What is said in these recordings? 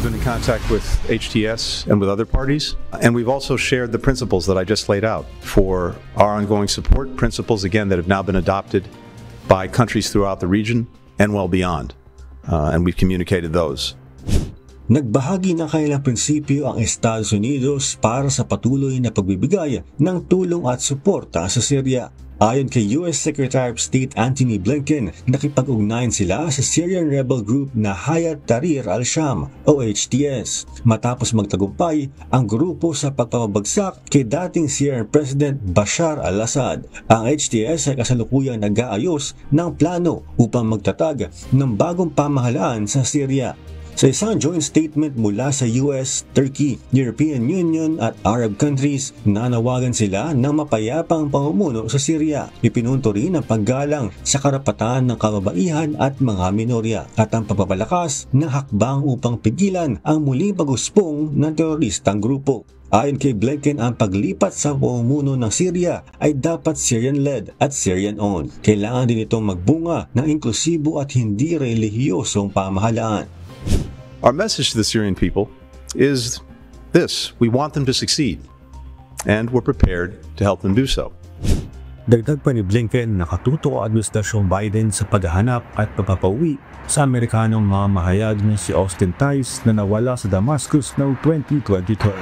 been in contact with HTS and with other parties, and we've also shared the principles that I just laid out for our ongoing support, principles, again, that have now been adopted by countries throughout the region and well beyond, and we've communicated those. Nagbahagi ng kanilang prinsipyo ang Estados Unidos para sa patuloy na pagbibigay ng tulong at suporta sa Syria. Ayon kay US Secretary of State Antony Blinken, nakipag-ugnayan sila sa Syrian rebel group na Hayat Tahrir al-Sham o HTS matapos magtagumpay ang grupo sa pagpapabagsak kay dating Syrian President Bashar al-Assad. Ang HTS ay kasalukuyang nag-aayos ng plano upang magtatag ng bagong pamahalaan sa Syria. Sa isang joint statement mula sa US, Turkey, European Union at Arab countries, nanawagan sila ng mapayapang pamumuno sa Syria. Ipinunto rin ang paggalang sa karapatan ng kababaihan at mga minorya at ang pagpapalakas ng hakbang upang pigilan ang muling pag-uspong ng teroristang grupo. Ayon kay Blinken, ang paglipat sa pamumuno ng Syria ay dapat Syrian-led at Syrian-owned. Kailangan din itong magbunga ng inklusibo at hindi relihiyosong pamahalaan. Our message to the Syrian people is this: we want them to succeed, and we're prepared to help them do so. Dagdag pa ni Blinken, nakatuto ang Administrasyong Biden sa paghahanap at pagpapauwi sa Amerikanong mamahayag na si Austin Tice na nawala sa Damascus noong 2022.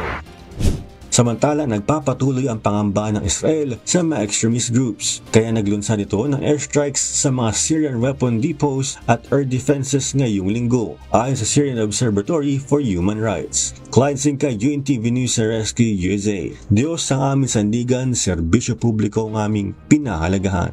Samantala, nagpapatuloy ang pangamba ng Israel sa mga extremist groups, kaya naglunsad ito ng airstrikes sa mga Syrian weapon depots at air defenses ngayong linggo, ayon sa Syrian Observatory for Human Rights. Clyde Sinca, UNTV News sa Rescue USA. Diyos ang aming sandigan, serbisyo publiko ang aming pinahalagahan.